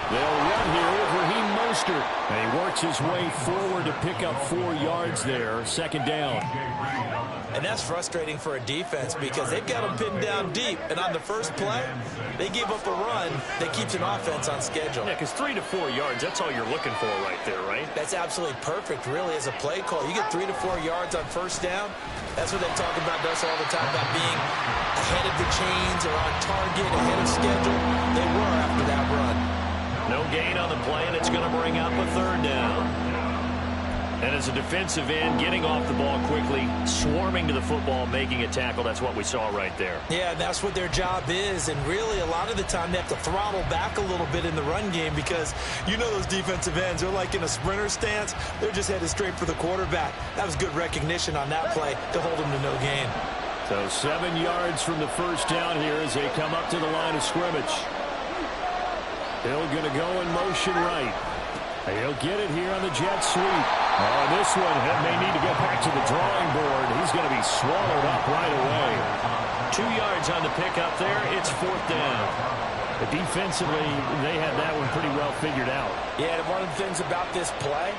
They'll run here with Raheem Mostert. And he works his way forward to pick up 4 yards there. Second down. And that's frustrating for a defense because they've got them pinned down deep. And on the first play, they gave up a run that keeps an offense on schedule. Yeah, because 3 to 4 yards, that's all you're looking for right there, right? That's absolutely perfect, really, as a play call. You get 3 to 4 yards on first down. That's what they talk about us all the time, about being ahead of the chains or on target, ahead of schedule. They were after that run. No gain on the play, and it's going to bring up a third down. And as a defensive end, getting off the ball quickly, swarming to the football, making a tackle, that's what we saw right there. Yeah, that's what their job is. And really, a lot of the time, they have to throttle back a little bit in the run game because you know those defensive ends, they're like in a sprinter stance. They're just headed straight for the quarterback. That was good recognition on that play to hold them to no gain. So 7 yards from the first down here as they come up to the line of scrimmage. Hill going to go in motion right. He'll get it here on the jet sweep. Oh, this one may need to go back to the drawing board. He's going to be swallowed up right away. 2 yards on the pickup there. It's fourth down. But defensively, they had that one pretty well figured out. Yeah, and one of the things about this play,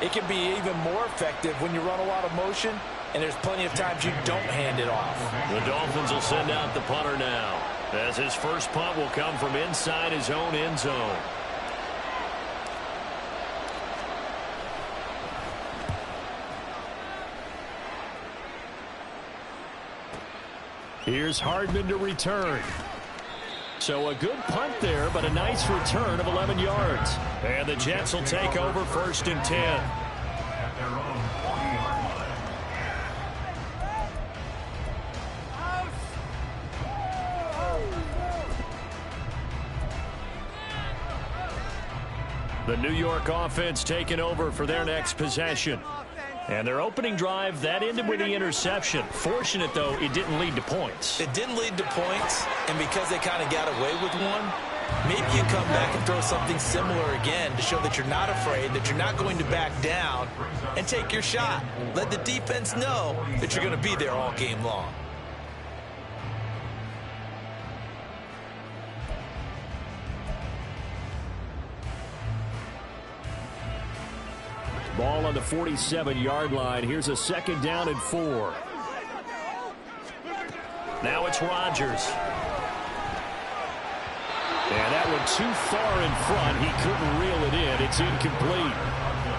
it can be even more effective when you run a lot of motion, and there's plenty of times you don't hand it off. The Dolphins will send out the punter now, as his first punt will come from inside his own end zone. Here's Hardman to return. So a good punt there, but a nice return of 11 yards. And the Jets will take over first and 10. The New York offense taking over for their next possession. And their opening drive, that ended with the interception. Fortunate, though, it didn't lead to points. It didn't lead to points, and because they kind of got away with one, maybe you come back and throw something similar again to show that you're not afraid, that you're not going to back down, and take your shot. Let the defense know that you're going to be there all game long. Ball on the 47-yard line. Here's a second down and 4. Now it's Rodgers. And that one too far in front. He couldn't reel it in. It's incomplete.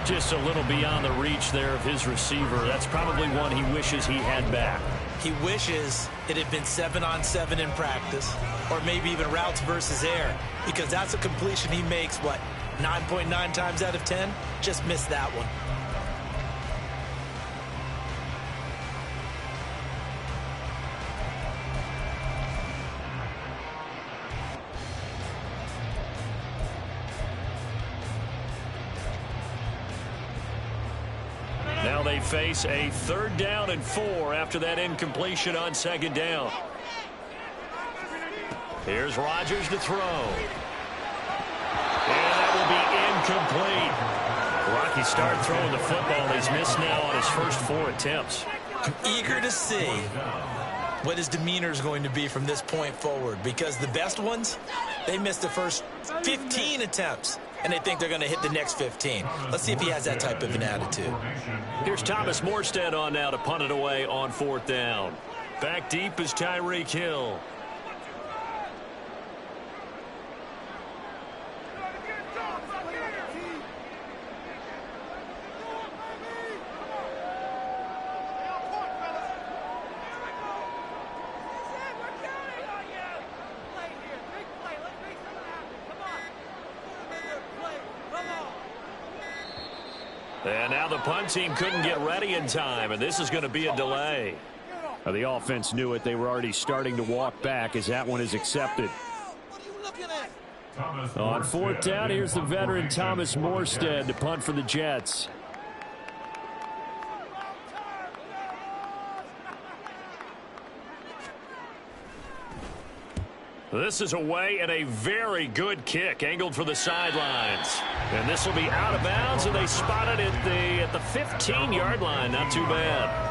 Just a little beyond the reach there of his receiver. That's probably one he wishes he had back. He wishes it had been 7-on-7 in practice, or maybe even routes versus air, because that's a completion he makes, 9.9 times out of 10? Just missed that one. Now they face a third down and 4 after that incompletion on second down. Here's Rodgers to throw. And that will be incomplete. Rocky started throwing the football. He's missed now on his first 4 attempts. I'm eager to see what his demeanor is going to be from this point forward, because the best ones, they missed the first 15 attempts, and they think they're going to hit the next 15. Let's see if he has that type of an attitude. Here's Thomas Morstead on now to punt it away on fourth down. Back deep is Tyreek Hill. And now the punt team couldn't get ready in time, and this is going to be a delay. The offense knew it. They were already starting to walk back as that one is accepted. On fourth down, here's the veteran Thomas Morstead to punt for the Jets. This is away and a very good kick angled for the sidelines. And this will be out of bounds, and they spot it at the 15-yard line. Not too bad.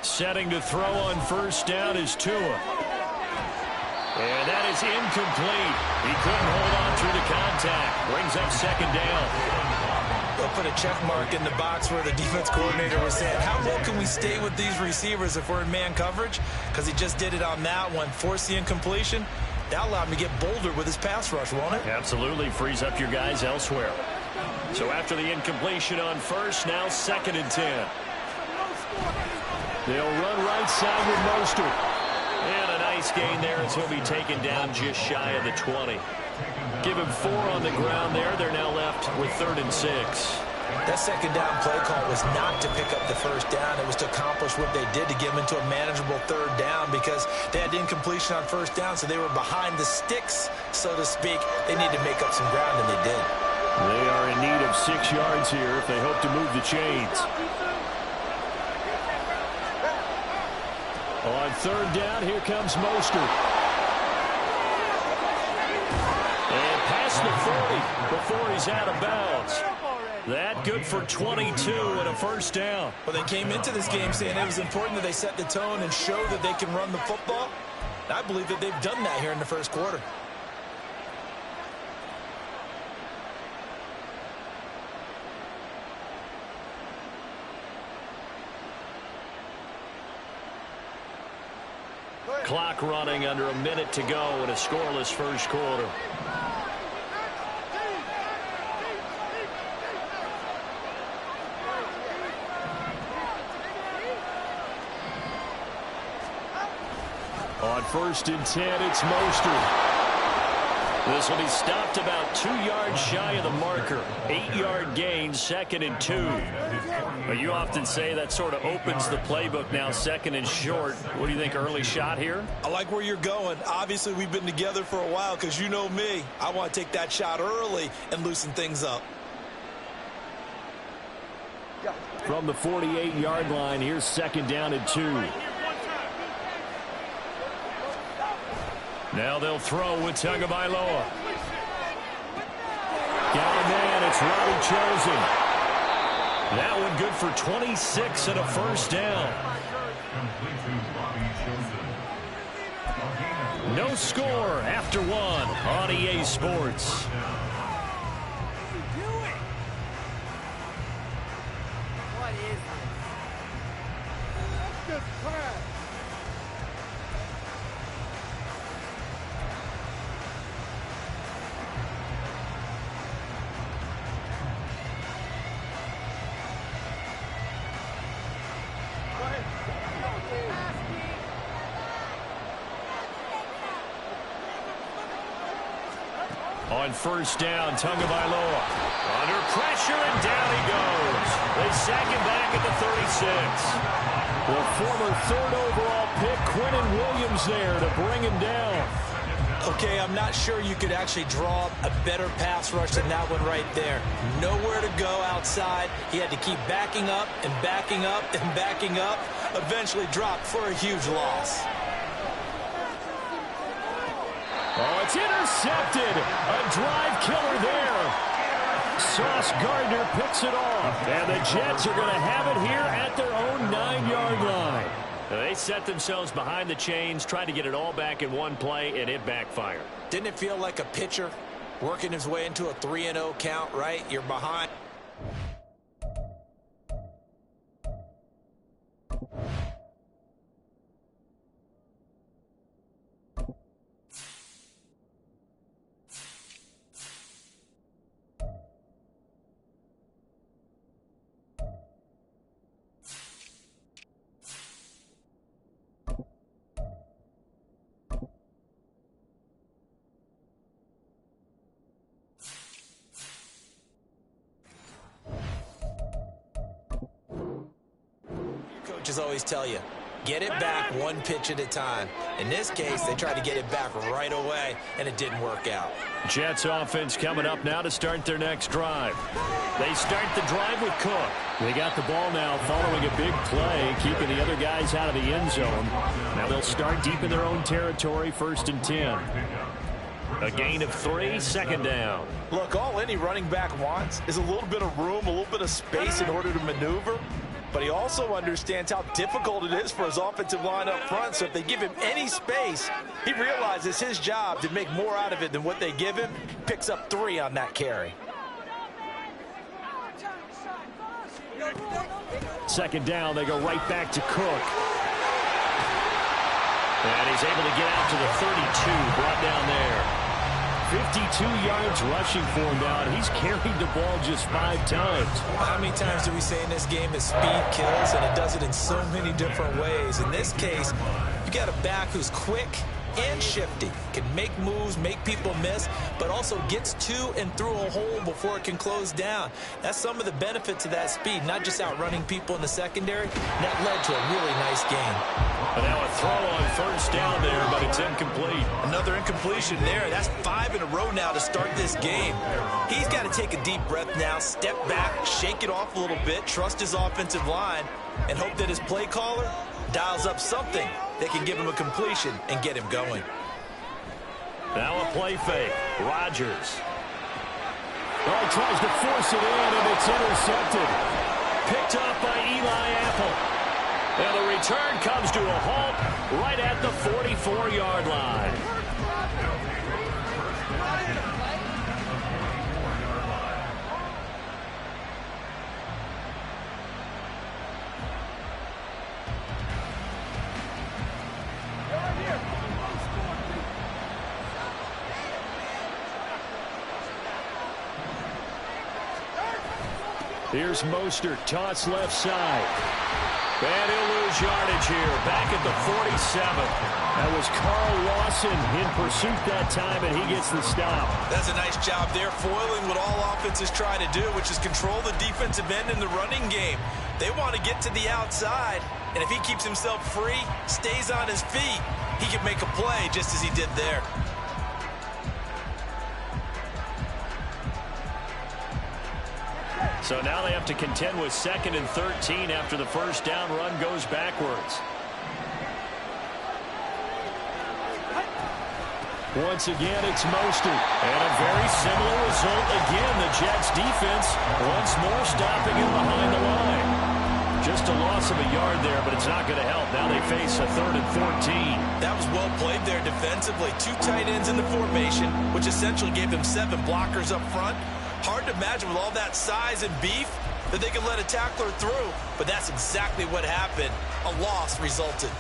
Setting to throw on first down is Tua. And that is incomplete. He couldn't hold on through the contact. Brings up second down. They'll put a check mark in the box where the defense coordinator was saying, how low can we stay with these receivers if we're in man coverage? Because he just did it on that one. Force the incompletion. That allowed him to get bolder with his pass rush, won't it? Absolutely. Frees up your guys elsewhere. So after the incompletion on first, now 2nd and 10. They'll run right side with Mostert. And a nice gain there as he'll be taken down just shy of the 20. Give him 4 on the ground there. They're now left with 3rd and 6. That second down play call was not to pick up the first down. It was to accomplish what they did to get them into a manageable 3rd down because they had incompletion on first down, so they were behind the sticks, so to speak. They need to make up some ground, and they did. They are in need of 6 yards here if they hope to move the chains. On 3rd down, here comes Mostert. And past the 40 before he's out of bounds. That good for 22 and a first down. Well, they came into this game saying it was important that they set the tone and show that they can run the football. I believe that they've done that here in the first quarter. Clock running under a minute to go in a scoreless first quarter. On 1st and 10, it's Mostert. This will be stopped about 2 yards shy of the marker. 8-yard gain, 2nd and 2. But you often say that sort of opens the playbook now, 2nd and short. What do you think, early shot here? I like where you're going. Obviously, we've been together for a while because you know me. I want to take that shot early and loosen things up. From the 48-yard line, here's 2nd down and 2. Now they'll throw with Tagovailoa. Got a man, it's Robbie Chosen. That one good for 26 and a first down. No score after 1 on EA Sports. What is this? Just crap. On first down, Tagovailoa under pressure, and down he goes. They sack him back at the 36. The former 3rd overall pick, Quinnen Williams, there to bring him down. Okay, I'm not sure you could actually draw a better pass rush than that one right there. Nowhere to go outside. He had to keep backing up and backing up and backing up. Eventually dropped for a huge loss. Oh, it's intercepted. A drive killer there. Sauce Gardner picks it off. And the Jets are going to have it here at their own 9-yard line. They set themselves behind the chains, tried to get it all back in one play, and it backfired. Didn't it feel like a pitcher working his way into a 3-0 count, right? You're behind. Coaches always tell you, get it back one pitch at a time. In this case, they tried to get it back right away, and it didn't work out. Jets offense coming up now to start their next drive. They start the drive with Cook. They got the ball now following a big play, keeping the other guys out of the end zone. Now they'll start deep in their own territory, 1st and 10. A gain of 3, second down. Look, all any running back wants is a little bit of room, a little bit of space in order to maneuver. But he also understands how difficult it is for his offensive line up front. So if they give him any space, he realizes his job to make more out of it than what they give him. Picks up 3 on that carry. Second down, they go right back to Cook. And he's able to get out to the 32, brought down there. 52 yards rushing for him now, and he's carried the ball just 5 times. How many times do we say in this game that speed kills, and it does it in so many different ways? In this case, you got a back who's quick and shifty, can make moves, make people miss, but also gets to and through a hole before it can close down. That's some of the benefits of that speed, not just outrunning people in the secondary. That led to a really nice game. And now a throw on first down there, but it's incomplete. Another incompletion there. That's 5 in a row now to start this game. He's got to take a deep breath now, step back, shake it off a little bit, trust his offensive line, and hope that his play caller dials up something that can give him a completion and get him going. Now a play fake. Rodgers. Oh, he tries to force it in, and it's intercepted. Picked up by Eli Apple. And the return comes to a halt right at the 44-yard line. Here's Mostert, toss left side. And he'll lose yardage here, back at the 47. That was Carl Lawson in pursuit that time, and he gets the stop. That's a nice job there, foiling what all offenses try to do, which is control the defensive end in the running game. They want to get to the outside, and if he keeps himself free, stays on his feet, he can make a play just as he did there. So now they have to contend with 2nd and 13 after the first down run goes backwards. Once again, it's Mostert. And a very similar result again. The Jets defense once more stopping him behind the line. Just a loss of a yard there, but it's not going to help. Now they face a 3rd and 14. That was well played there defensively. 2 tight ends in the formation, which essentially gave them 7 blockers up front. Hard to imagine with all that size and beef that they could let a tackler through, but that's exactly what happened. A loss resulted.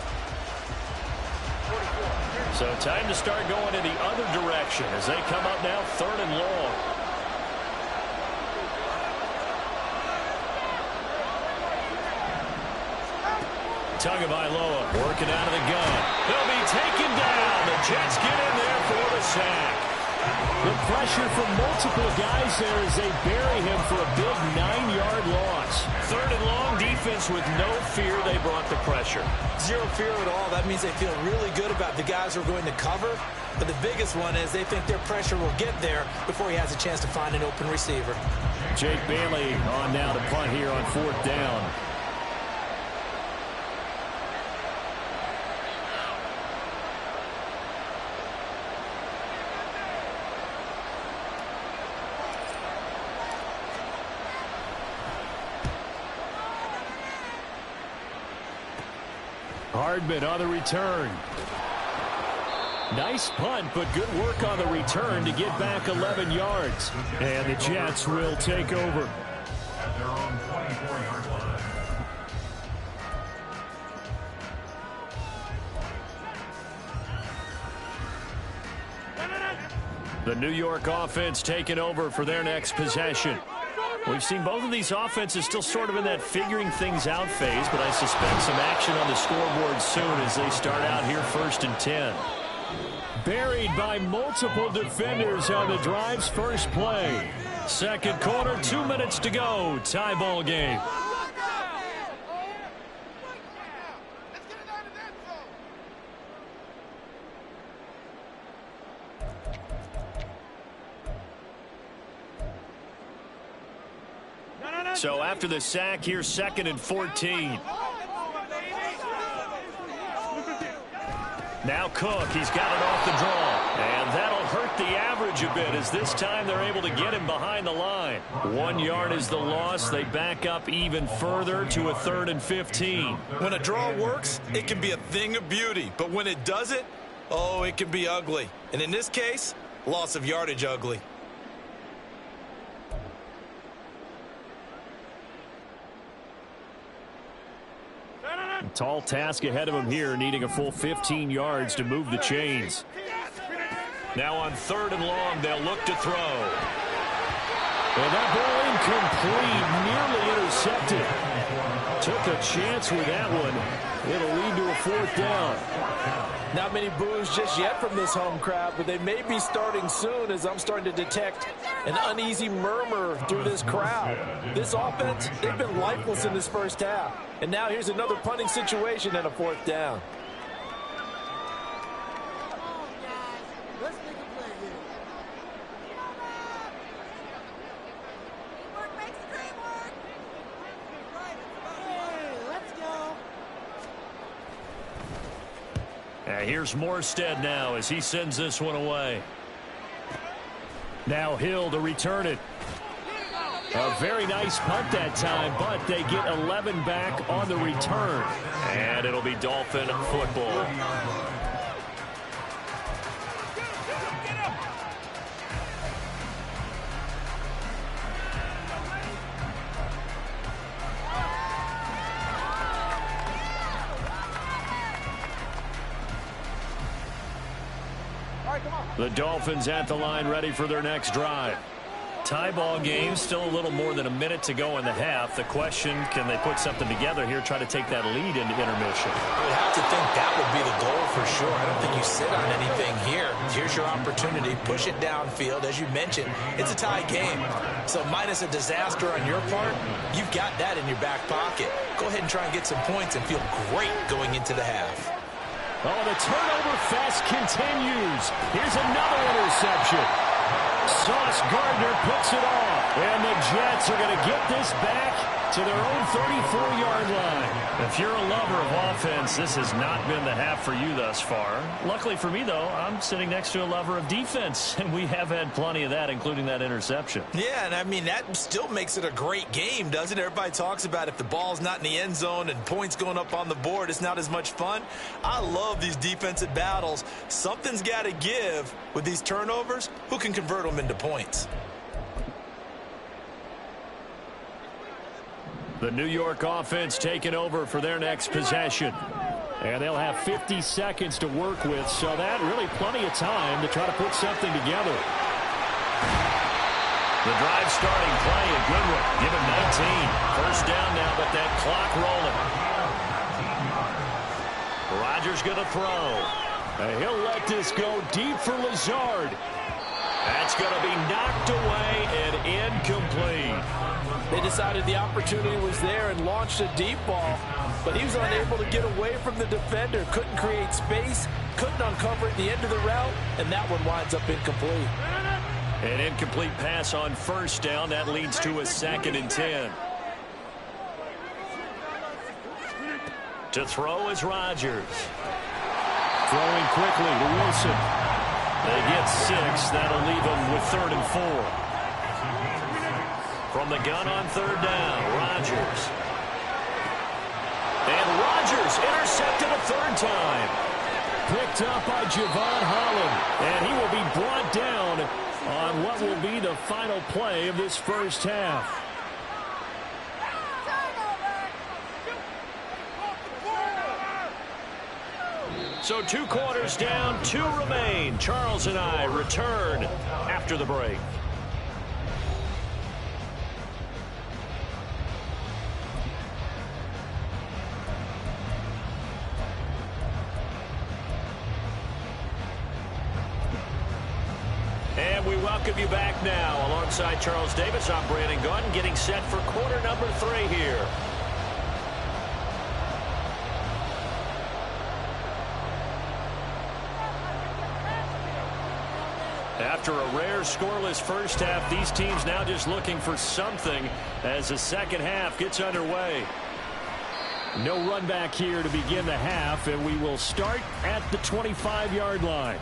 So time to start going in the other direction as they come up now 3rd and long. Tagovailoa working out of the gun. He'll be taken down. The Jets get in there for the sack. The pressure from multiple guys there as they bury him for a big 9-yard loss. 3rd and long, defense with no fear. They brought the pressure. Zero fear at all. That means they feel really good about the guys who are going to cover. But the biggest one is they think their pressure will get there before he has a chance to find an open receiver. Jake Bailey on now to punt here on 4th down. Hardman on the return. Nice punt, but good work on the return to get back 11 yards. And the Jets will take over. The New York offense taking over for their next possession. We've seen both of these offenses still sort of in that figuring things out phase, but I suspect some action on the scoreboard soon as they start out here 1st and 10. Buried by multiple defenders on the drive's first play. Second quarter, 2 minutes to go. Tie ball game. So after the sack, here's 2nd and 14. Now Cook, he's got it off the draw. And that'll hurt the average a bit as this time they're able to get him behind the line. 1 yard is the loss. They back up even further to a 3rd and 15. When a draw works, it can be a thing of beauty. But when it doesn't, oh, it can be ugly. And in this case, loss of yardage ugly. Tall task ahead of him here, needing a full 15 yards to move the chains. Now on 3rd and long, they'll look to throw. And that ball incomplete, nearly intercepted. Took a chance with that one. It'll lead to a 4th down. Not many boos just yet from this home crowd, but they may be starting soon as I'm starting to detect an uneasy murmur through this crowd. This offense, they've been lifeless in this first half. And now here's another punting situation and a 4th down. Here's Morstead now as he sends this one away. Now Hill to return it. A very nice punt that time, but they get 11 back on the return. And it'll be Dolphin football. The Dolphins at the line ready for their next drive. Tie ball game, still a little more than a minute to go in the half. The question, can they put something together here, try to take that lead into intermission? I would have to think that would be the goal for sure. I don't think you sit on anything here. Here's your opportunity. Push it downfield. As you mentioned, it's a tie game. So minus a disaster on your part, you've got that in your back pocket. Go ahead and try and get some points and feel great going into the half. Oh, the turnover fest continues. Here's another interception. Sauce Gardner picks it off. And the Jets are going to get this back to their own 34-yard line. If you're a lover of offense, this has not been the half for you thus far. Luckily for me, though, I'm sitting next to a lover of defense, and we have had plenty of that, including that interception. Yeah, and I mean, that still makes it a great game, doesn't it? Everybody talks about if the ball's not in the end zone and points going up on the board, it's not as much fun. I love these defensive battles. Something's got to give with these turnovers. Who can convert them into points? The New York offense taking over for their next possession. And they'll have 50 seconds to work with, so that really plenty of time to try to put something together. The drive starting play, a good one. Give him 19. First down now, but that clock rolling. Rodgers going to throw. And he'll let this go deep for Lazard. That's going to be knocked away and incomplete. They decided the opportunity was there and launched a deep ball, but he was unable to get away from the defender, couldn't create space, couldn't uncover at the end of the route, and that one winds up incomplete. An incomplete pass on first down. That leads to a 2nd and 10. To throw is Rodgers. Throwing quickly to Wilson. They get 6. That'll leave them with 3rd and 4. From the gun on 3rd down, Rodgers. And Rodgers intercepted a 3rd time. Picked up by Javon Holland. And he will be brought down on what will be the final play of this first half. So 2 quarters down, 2 remain. Charles and I return after the break. And we welcome you back now. Alongside Charles Davis, I'm Brandon Gunn, getting set for quarter number 3 here. After a rare scoreless first half, these teams now just looking for something as the second half gets underway. No run back here to begin the half, and we will start at the 25-yard line.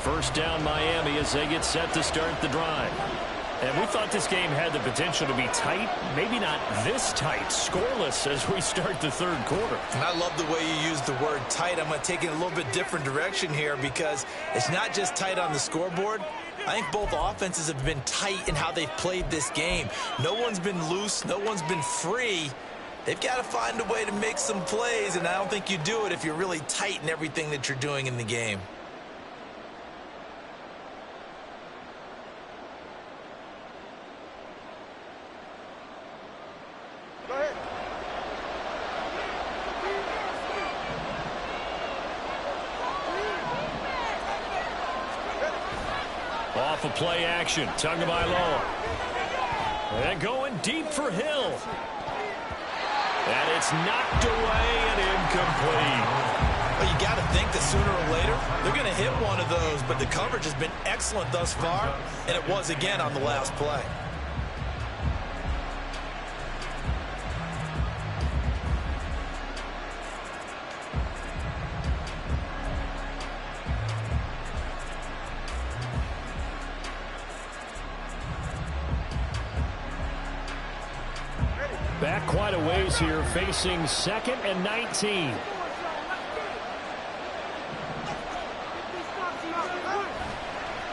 First down Miami as they get set to start the drive. And we thought this game had the potential to be tight, maybe not this tight, scoreless as we start the third quarter. And I love the way you use the word tight. I'm going to take it in a little bit different direction here because it's not just tight on the scoreboard. I think both offenses have been tight in how they've played this game. No one's been loose. No one's been free. They've got to find a way to make some plays, and I don't think you do it if you're really tight in everything that you're doing in the game. Off of play action, Tagovailoa. And going deep for Hill. And it's knocked away and incomplete. Well, you got to think that sooner or later they're going to hit one of those, but the coverage has been excellent thus far, and it was again on the last play. Back quite a ways here, facing 2nd and 19.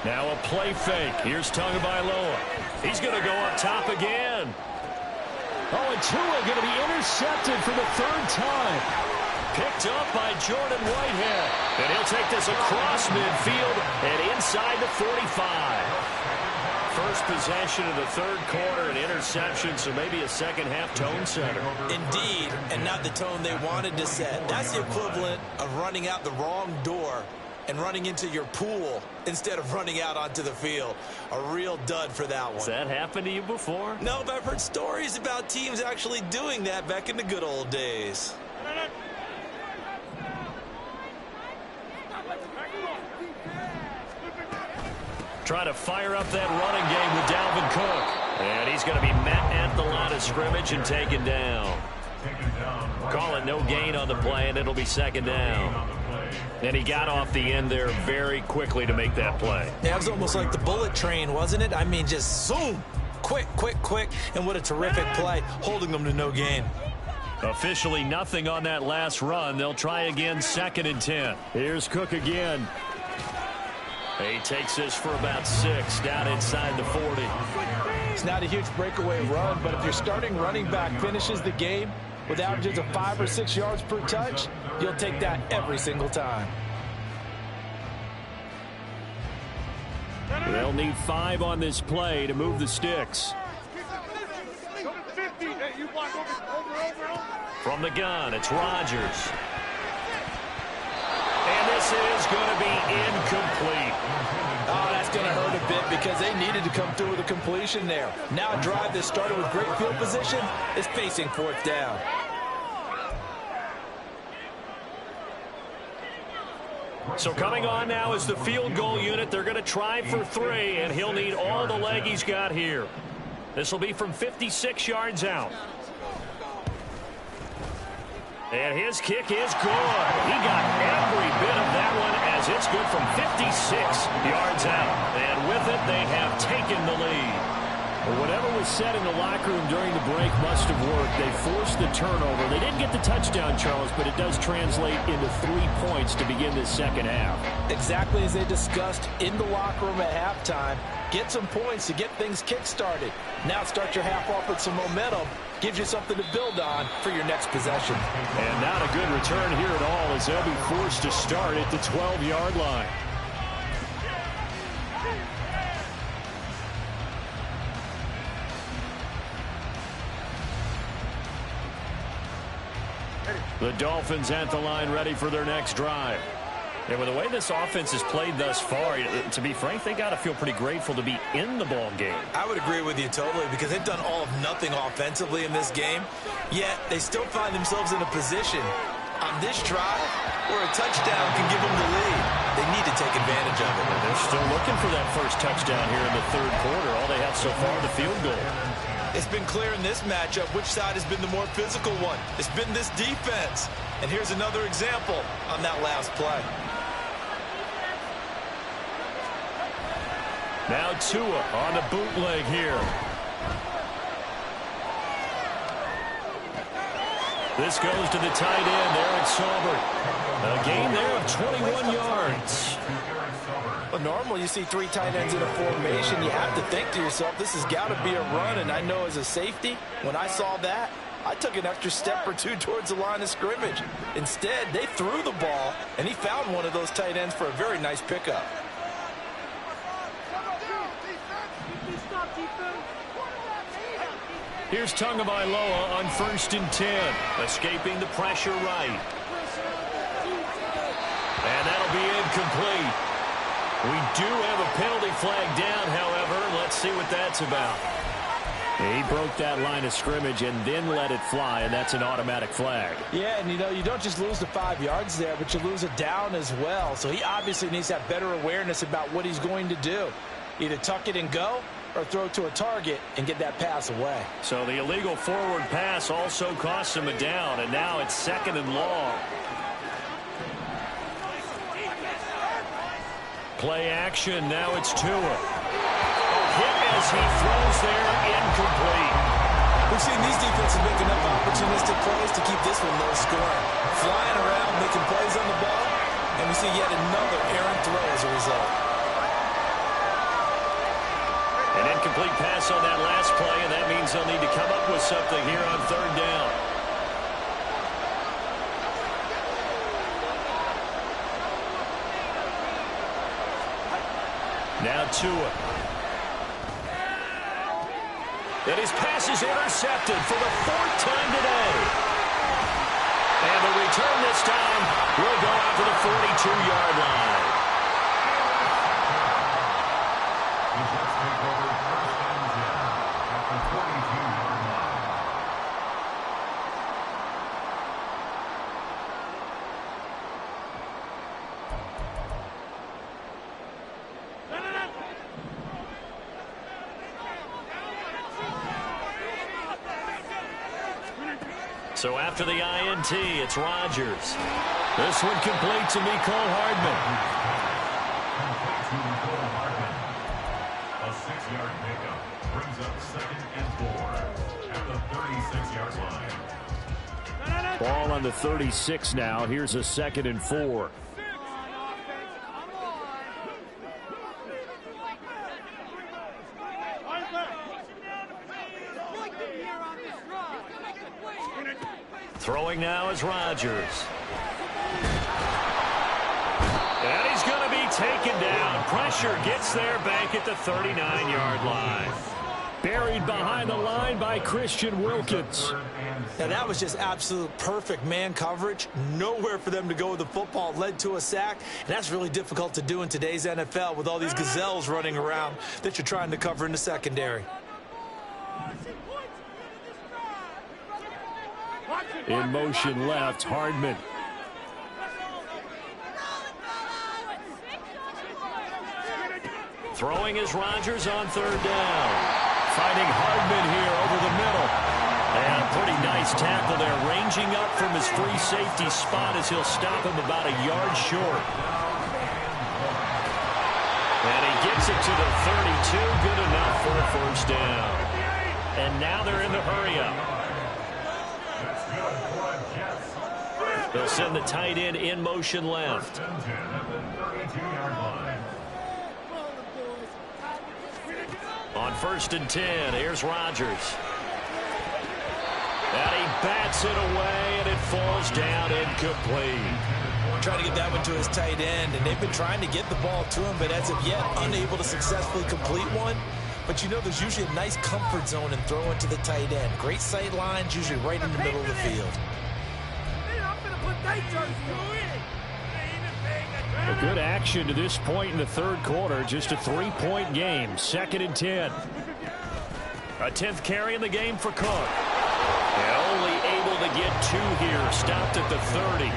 Now a play fake. Here's Tagovailoa. He's going to go up top again. Oh, and Tua going to be intercepted for the 3rd time. Picked up by Jordan Whitehead. And he'll take this across midfield and inside the 45. First possession of the 3rd quarter, an interception, so maybe a second-half tone setter. Indeed, and not the tone they wanted to set. That's the equivalent of running out the wrong door and running into your pool instead of running out onto the field. A real dud for that one. Has that happened to you before? No, but I've heard stories about teams actually doing that back in the good old days. Trying to fire up that running game with Dalvin Cook. And he's going to be met at the line of scrimmage and taken down. Call it no gain on the play, and it'll be 2nd down. And he got off the end there very quickly to make that play. Yeah, it was almost like the bullet train, wasn't it? I mean, just zoom. Quick, quick, quick. And what a terrific play, holding them to no gain. Officially nothing on that last run. They'll try again, 2nd and 10. Here's Cook again. He takes this for about 6 down inside the 40. It's not a huge breakaway run, but if your starting running back finishes the game with averages of 5 or 6 yards per touch, you'll take that every single time. They'll need 5 on this play to move the sticks. From the gun, it's Rodgers. And this is going to be incomplete. Oh, that's going to hurt a bit because they needed to come through with a completion there. Now a drive that started with great field position is facing 4th down. So coming on now is the field goal unit. They're going to try for 3, and he'll need all the leg he's got here. This will be from 56 yards out. And his kick is good. He got every bit of that one as it's good from 56 yards out. And with it, they have taken the lead. Well, whatever was said in the locker room during the break must have worked. They forced the turnover. They didn't get the touchdown, Charles, but it does translate into 3 points to begin this 2nd half. Exactly as they discussed in the locker room at halftime. Get some points to get things kick-started. Now start your half off with some momentum. Gives you something to build on for your next possession. And not a good return here at all as they'll be forced to start at the 12-yard line. The Dolphins at the line ready for their next drive. And with the way this offense has played thus far, to be frank, they got to feel pretty grateful to be in the ball game. I would agree with you totally because they've done all of nothing offensively in this game, yet they still find themselves in a position on this drive where a touchdown can give them the lead. They need to take advantage of it. They're still looking for that first touchdown here in the 3rd quarter. All they have so far, the field goal. It's been clear in this matchup which side has been the more physical one. It's been this defense. And here's another example on that last play. Now Tua on the bootleg here. This goes to the tight end, Eric Saubert. A gain there of 21 yards. Well, normally you see 3 tight ends in a formation. You have to think to yourself, this has got to be a run. And I know as a safety, when I saw that, I took an extra step or 2 towards the line of scrimmage. Instead, they threw the ball, and he found one of those tight ends for a very nice pickup. Here's Tagovailoa on 1st and 10. Escaping the pressure right. And that'll be incomplete. We do have a penalty flag down, however. Let's see what that's about. He broke that line of scrimmage and then let it fly, and that's an automatic flag. Yeah, and you don't just lose the 5 yards there, but you lose a down as well. So he obviously needs to have better awareness about what he's going to do. Either tuck it and go, or throw to a target and get that pass away. So the illegal forward pass also cost him a down, and now it's 2nd and long. Play action, now it's Tua. Hit as he throws there, incomplete. We've seen these defenses make enough opportunistic plays to keep this one low scoring. Flying around, making plays on the ball, and we see yet another errant throw as a result. An incomplete pass on that last play, and that means they'll need to come up with something here on 3rd down. Now Tua. And his pass is intercepted for the 4th time today. And the return this time will go out to the 42-yard line. So after the INT, it's Rodgers. This one complete to Mecole Hardman. A 6-yard pickup brings up 2nd and 4 at the 36-yard line. Ball on the 36 now. Here's a 2nd and 4. Throwing now is Rodgers. And he's going to be taken down. Pressure gets there back at the 39-yard line. Buried behind the line by Christian Wilkins. Now that was just absolute perfect man coverage. Nowhere for them to go with the football. Led to a sack. And that's really difficult to do in today's NFL with all these gazelles running around that you're trying to cover in the secondary. In motion left, Hardman. Throwing is Rodgers on 3rd down. Fighting Hardman here over the middle. And a pretty nice tackle there, ranging up from his free safety spot as he'll stop him about a yard short. And he gets it to the 32, good enough for a 1st down. And now they're in the hurry-up. They'll send the tight end in motion left. On 1st and 10, here's Rodgers. And he bats it away, and it falls down incomplete. Trying to get that one to his tight end, and they've been trying to get the ball to him, but as of yet, unable to successfully complete one. But you know there's usually a nice comfort zone in throwing to the tight end. Great sight lines, usually right in the middle of the field. A good action to this point in the 3rd quarter. Just a 3-point game. 2nd and 10. A 10th carry in the game for Cook. And only able to get 2 here. Stopped at the 30.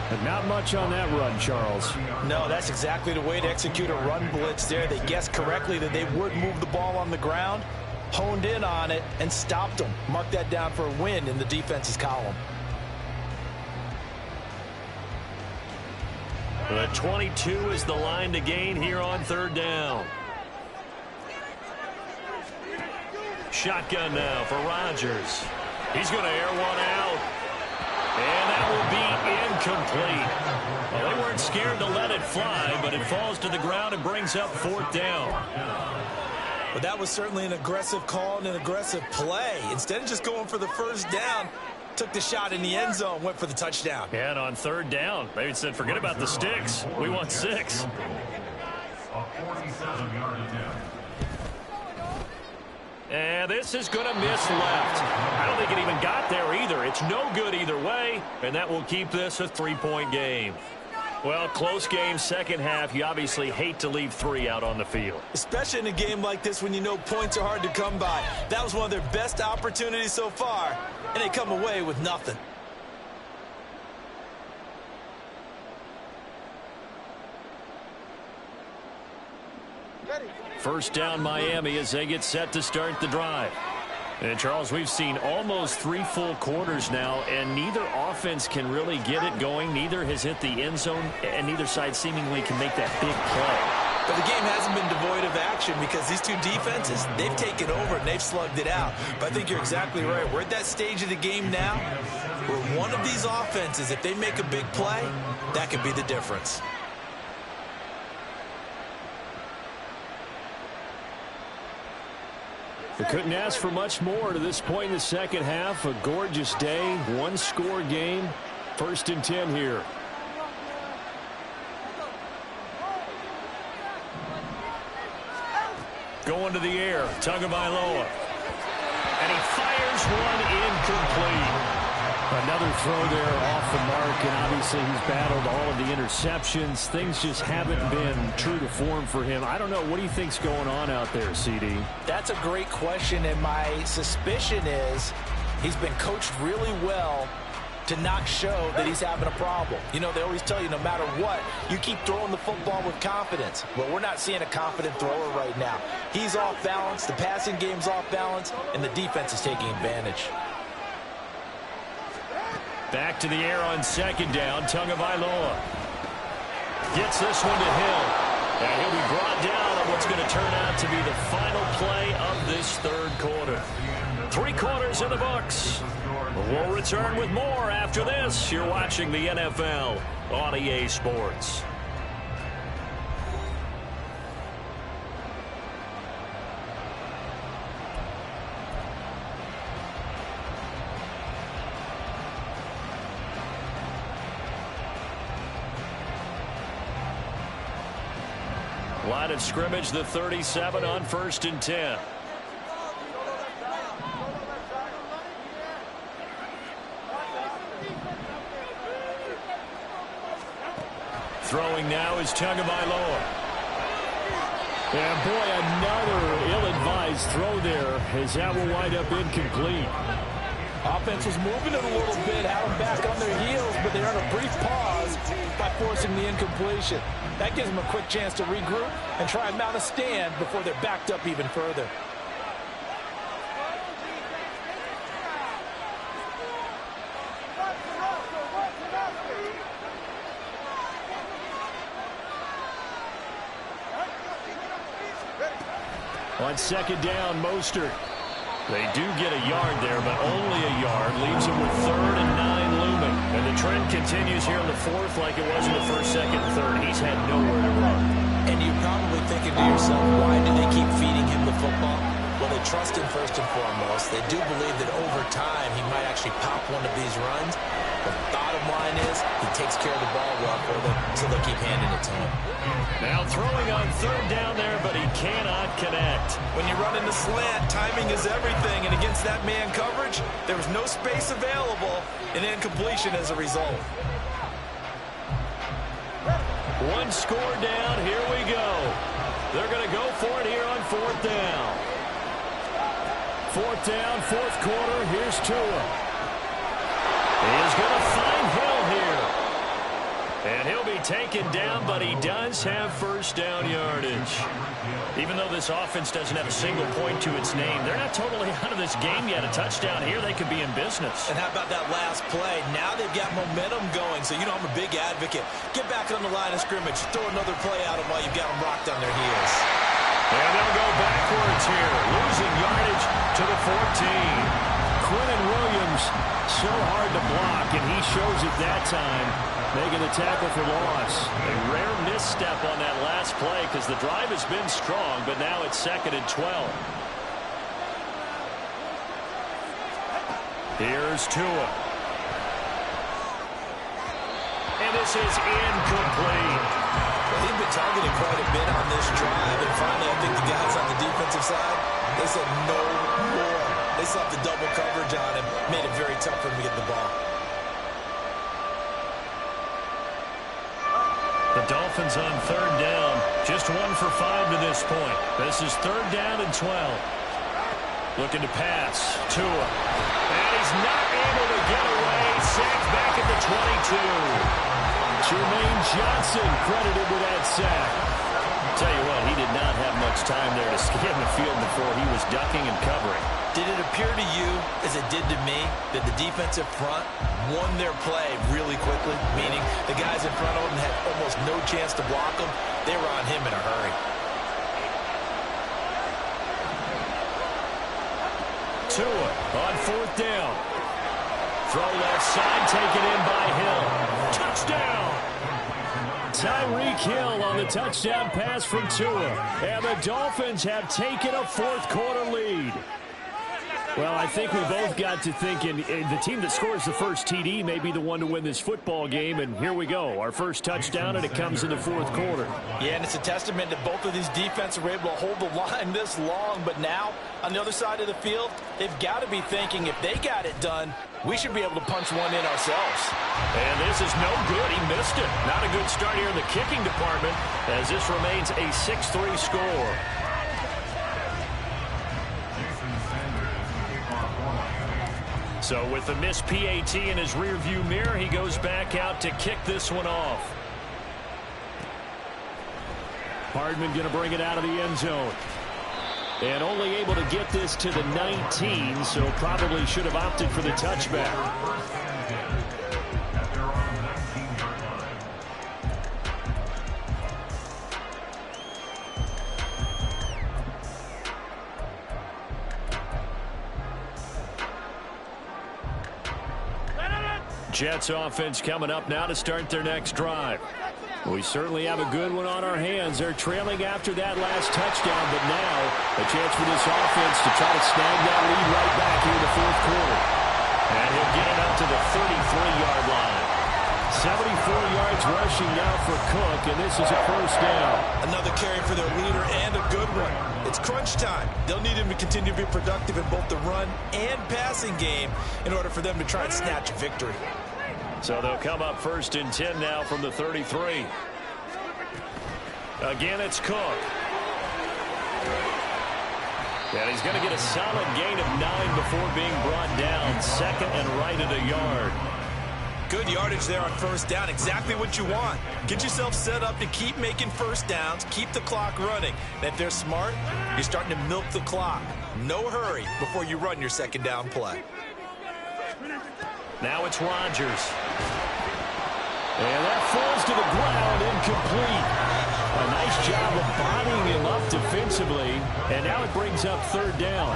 But not much on that run, Charles. No, that's exactly the way to execute a run blitz there. They guessed correctly that they would move the ball on the ground, honed in on it, and stopped them. Mark that down for a win in the defense's column. The 22 is the line to gain here on 3rd down. Shotgun now for Rodgers. He's going to air one out. And that will be incomplete. Well, they weren't scared to let it fly, but it falls to the ground and brings up 4th down. Well, that was certainly an aggressive call and an aggressive play. Instead of just going for the first down, took the shot in the end zone, went for the touchdown. Yeah, and on 3rd down, they said, forget about the sticks. We want 6. A 47-yard attempt. And this is going to miss left. I don't think it even got there either. It's no good either way, and that will keep this a 3-point game. Well, close game, second half. You obviously hate to leave 3 out on the field. Especially in a game like this when you know points are hard to come by. That was one of their best opportunities so far, and they come away with nothing. First down Miami as they get set to start the drive. And, Charles, we've seen almost 3 full quarters now, and neither offense can really get it going. Neither has hit the end zone, and neither side seemingly can make that big play. But the game hasn't been devoid of action because these two defenses, they've taken over and they've slugged it out. But I think you're exactly right. We're at that stage of the game now where one of these offenses, if they make a big play, that could be the difference. We couldn't ask for much more to this point in the second half. A gorgeous day, 1-score game. 1st and 10 here. Going to the air, Tagovailoa. And he fires one incomplete. Another throw there off the mark, and obviously he's battled all of the interceptions. Things just haven't been true to form for him. I don't know. What do you think's going on out there, CD? That's a great question, and my suspicion is he's been coached really well to not show that he's having a problem. You know, they always tell you no matter what, you keep throwing the football with confidence. Well, we're not seeing a confident thrower right now. He's off balance, the passing game's off balance, and the defense is taking advantage. Back to the air on 2nd down, Tagovailoa. Gets this one to Hill. And he'll be brought down on what's going to turn out to be the final play of this 3rd quarter. 3 quarters in the books. We'll return with more after this. You're watching the NFL on EA Sports. Line of scrimmage, the 37 on 1st and 10. Throwing now is Tagovailoa. And boy, another ill-advised throw there as that will wind up incomplete. Offense was moving it a little bit, had them back on their heels, but they're on a brief pause by forcing the incompletion. That gives them a quick chance to regroup and try and mount a stand before they're backed up even further. On 2nd down, Mostert. They do get a yard there, but only a yard. Leaves them with 3rd and 9 looming. And the trend continues here in the 4th like it was in the 1st, 2nd, and 3rd. He's had nowhere to run. And you're probably thinking to yourself, why do they keep feeding him the football? Well, they trust him first and foremost. They do believe that over time he might actually pop one of these runs. The bottom line is he takes care of the ball well for them, so they'll keep handing it to him. Now throwing on 3rd down there, but he cannot connect. When you run in the slant, timing is everything, and against that man coverage, there was no space available, and incompletion as a result. 1 score down, here we go. They're going to go for it here on 4th down. 4th down, 4th quarter, here's Tua. He's going to find Hill here. And he'll be taken down, but he does have first down yardage. Even though this offense doesn't have a single point to its name, they're not totally out of this game yet. A touchdown here, they could be in business. And how about that last play? Now they've got momentum going, so you know I'm a big advocate. Get back on the line of scrimmage. Throw another play out of while you've got them rocked on their heels. And they'll go backwards here, losing yardage to the 14. Quinn Williams, so hard to block, and he shows it that time, making the tackle for loss. A rare misstep on that last play because the drive has been strong, but now it's 2nd and 12. Here's Tua. And this is incomplete. Well, he's been targeted quite a bit on this drive, and finally I think the guys on the defensive side, they said no more. They slapped the double coverage on him, made it very tough for him to get the ball. The Dolphins on 3rd down, just 1 for 5 to this point. This is 3rd down and 12. Looking to pass. Tua. And he's not able to get away. Sacked back at the 22. Jermaine Johnson credited with that sack. Tell you what, he did not have much time there to scan the field before he was ducking and covering. Did it appear to you, as it did to me, that the defensive front won their play really quickly? Meaning the guys in front of them had almost no chance to block him. They were on him in a hurry. Tua on 4th down. Throw left side, taken in by Hill. Touchdown! Tyreek Hill on the touchdown pass from Tua. And the Dolphins have taken a 4th quarter lead. Well, I think we both got to thinking the team that scores the first TD may be the one to win this football game. And here we go, our first touchdown, and it comes in the 4th quarter. Yeah, and it's a testament that both of these defenses were able to hold the line this long. But now, on the other side of the field, they've got to be thinking if they got it done, we should be able to punch one in ourselves. And this is no good. He missed it. Not a good start here in the kicking department as this remains a 6-3 score. So with the missed PAT in his rearview mirror, he goes back out to kick this one off. Hardman going to bring it out of the end zone. And only able to get this to the 19, so probably should have opted for the touchback. Jets offense coming up now to start their next drive. We certainly have a good one on our hands. They're trailing after that last touchdown, but now a chance for this offense to try to snag that lead right back here in the 4th quarter. And he'll get it up to the 33-yard line. 74 yards rushing now for Cook, and this is a 1st down. Another carry for their leader and a good one. It's crunch time. They'll need him to continue to be productive in both the run and passing game in order for them to try and snatch a victory. So they'll come up 1st and 10 now from the 33. Again, it's Cook. And he's going to get a solid gain of 9 before being brought down. 2nd and right at a yard. Good yardage there on 1st down. Exactly what you want. Get yourself set up to keep making 1st downs. Keep the clock running. And if they're smart, you're starting to milk the clock. No hurry before you run your 2nd down play. Now it's Rodgers. And that falls to the ground, incomplete. A nice job of bodying him up defensively. And now it brings up 3rd down.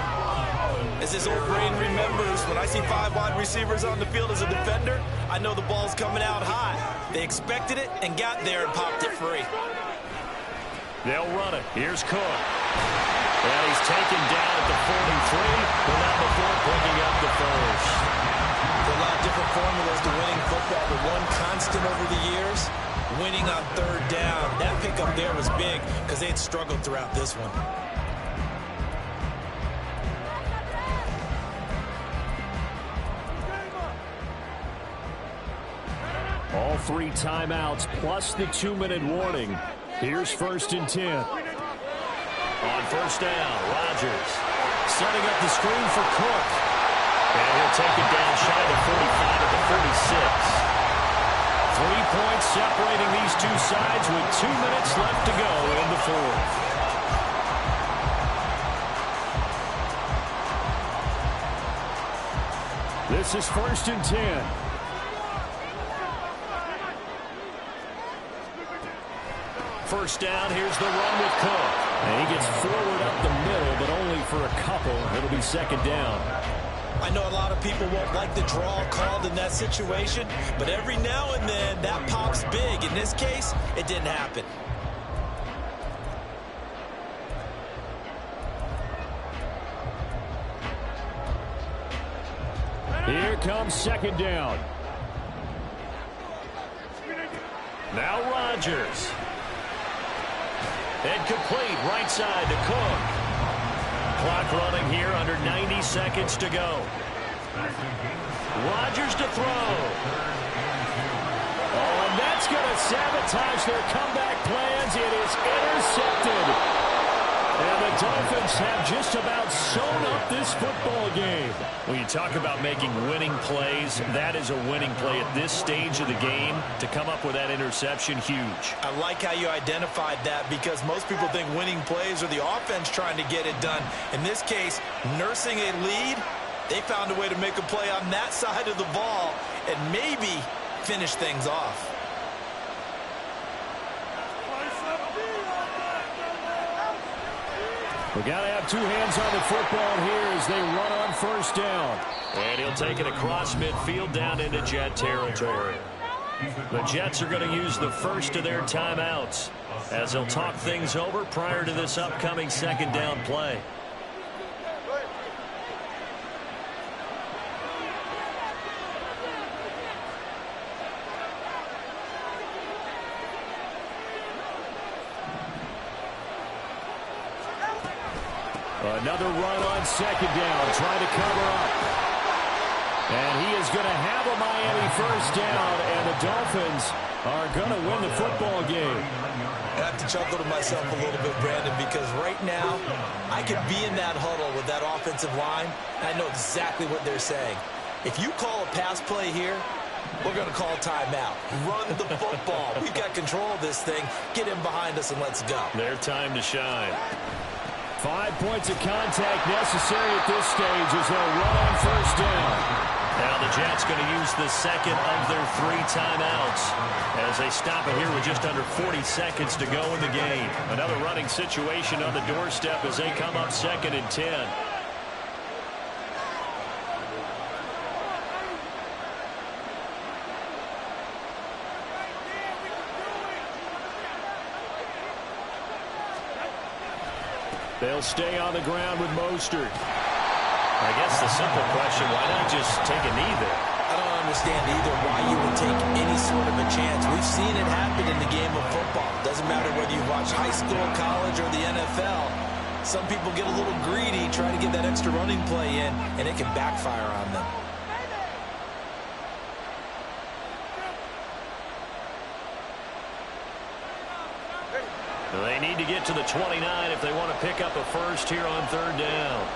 As this old brain remembers, when I see 5 wide receivers on the field as a defender, I know the ball's coming out high. They expected it and got there and popped it free. They'll run it. Here's Cook. And he's taken down at the 43, but not before picking up the 1st. There are a lot of different formulas to winning football, but one constant over the years, winning on 3rd down. That pickup there was big because they had struggled throughout this one. All 3 timeouts plus the 2-minute warning. Here's 1st and 10. On 1st down, Rodgers setting up the screen for Cook. And he'll take it down shy of the 45 at the 46. 3 points separating these two sides with 2 minutes left to go in the 4th. This is 1st and 10. First down, here's the run with Cook. And he gets forward up the middle, but only for a couple. It'll be second down. I know a lot of people won't like the draw called in that situation, but every now and then that pops big. In this case, it didn't happen. Here comes second down. Now Rodgers. Incomplete, right side to Cook. Clock running here, under 90 seconds to go. Rodgers to throw. Oh, and that's going to sabotage their comeback plans. It is intercepted. And the Dolphins have just about sewn up this football game. When you talk about making winning plays, that is a winning play at this stage of the game. To come up with that interception, huge. I like how you identified that, because most people think winning plays are the offense trying to get it done. In this case, nursing a lead, they found a way to make a play on that side of the ball and maybe finish things off. We got to have two hands on the football here as they run on first down. And he'll take it across midfield down into Jet territory. The Jets are going to use the first of their timeouts as they'll talk things over prior to this upcoming second down play. Another run on second down, trying to cover up. And he is going to have a Miami first down, and the Dolphins are going to win the football game. I have to chuckle to myself a little bit, Brandon, because right now I could be in that huddle with that offensive line, and I know exactly what they're saying. If you call a pass play here, we're going to call timeout. Run the football. We've got control of this thing. Get in behind us and let's go. Their time to shine. 5 points of contact necessary at this stage as they'll run on first down. Now the Jets going to use the second of their 3 timeouts as they stop it here with just under 40 seconds to go in the game. Another running situation on the doorstep as they come up second and 10. They'll stay on the ground with Mostert. I guess the simple question, why not just take a knee there? I don't understand either why you would take any sort of a chance. We've seen it happen in the game of football. Doesn't matter whether you watch high school, college, or the NFL. Some people get a little greedy, try to get that extra running play in, and it can backfire on them. They need to get to the 29 if they want to pick up a first here on third down.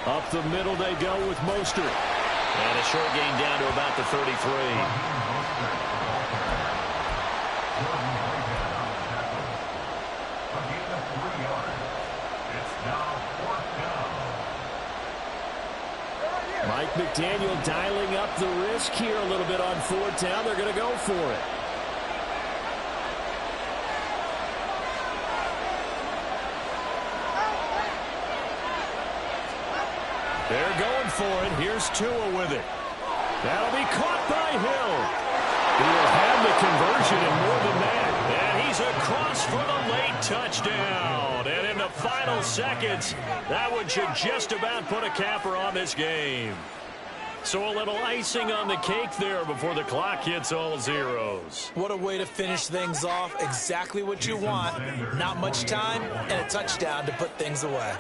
Up the middle they go with Mostert. And a short gain down to about the 33. Mike McDaniel dialing up the risk here a little bit on fourth down. They're going to go for it. They're going for it. Here's Tua with it. That'll be caught by Hill. He will have the conversion and more than that. And he's across for the late touchdown. And in the final seconds, that one should just about put a capper on this game. So a little icing on the cake there before the clock hits all zeros. What a way to finish things off. Exactly what you want. Not much time and a touchdown to put things away.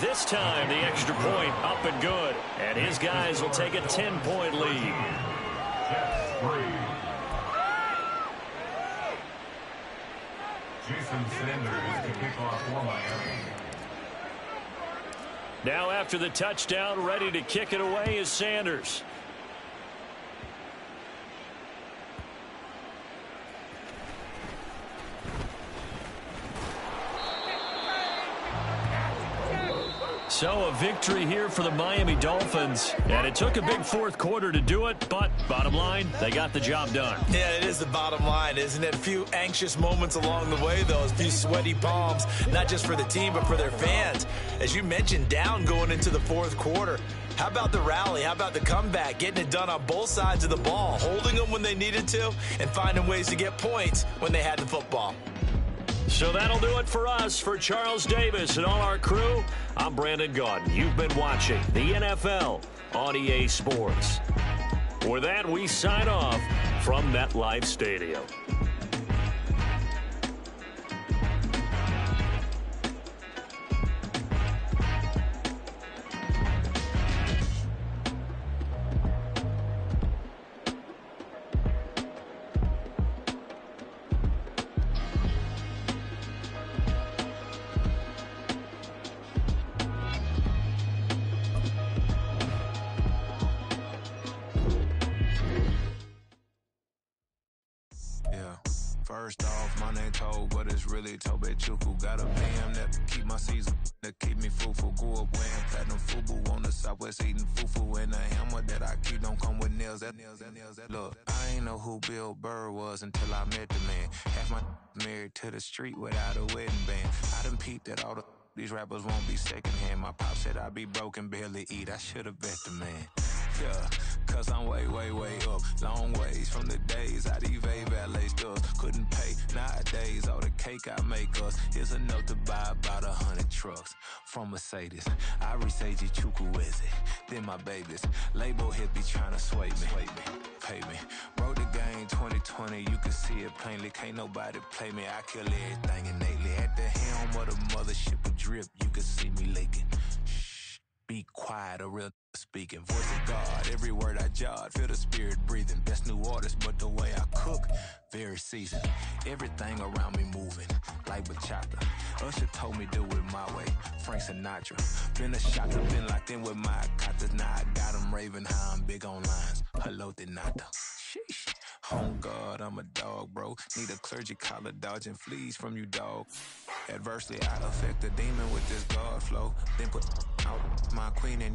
This time, the extra point up and good. And his guys will take a 10-point lead. Jason Sanders to kick off for Miami. Now after the touchdown, ready to kick it away is Sanders. So a victory here for the Miami Dolphins. And it took a big fourth quarter to do it, but bottom line, they got the job done. Yeah, it is the bottom line, isn't it? A few anxious moments along the way, though. A few sweaty palms, not just for the team, but for their fans. As you mentioned, down going into the fourth quarter. How about the rally? How about the comeback? Getting it done on both sides of the ball, holding them when they needed to, and finding ways to get points when they had the football. So that'll do it for us. For Charles Davis and all our crew, I'm Brandon Gaudin. You've been watching the NFL on EA Sports. With that, we sign off from MetLife Stadium. First off, my name Toe, but it's really Tobe Chuku. Got a PM that keep my season, that keep me fruitful. Grew up wearing platinum fubu on the southwest eating fufu. And the hammer that I keep don't come with nails. Look, I ain't know who Bill Burr was until I met the man. Half my married to the street without a wedding band. I done peeped at all these rappers won't be secondhand. My pop said I'd be broken, barely eat. I should've bet the man. Yeah, cause I'm way, way, way up. Long ways from the days I evade valet stores. Couldn't pay nowadays. All the cake I make us is enough to buy about 100 trucks from Mercedes. I resage Chukwueze, then my babies. Label hit be trying to sway me, pay me. Wrote the game 2020, you can see it plainly. Can't nobody play me. I kill everything innately. At the helm of the mothership of drip, you can see me leaking. Shh, be quiet, a real speaking. Voice of God, every word I jot. Feel the spirit breathing. Best new artist, but the way I cook, very seasoned. Everything around me moving, like bachata. Usher told me do it my way. Frank Sinatra. Been a shocker, been locked in with my katas. Now I got 'em raving how I'm big on lines. Hello, Denata. Sheesh. Oh God, I'm a dog, bro. Need a clergy collar, dodging fleas from you, dog. Adversely, I affect the demon with this God flow. Then put out my queen in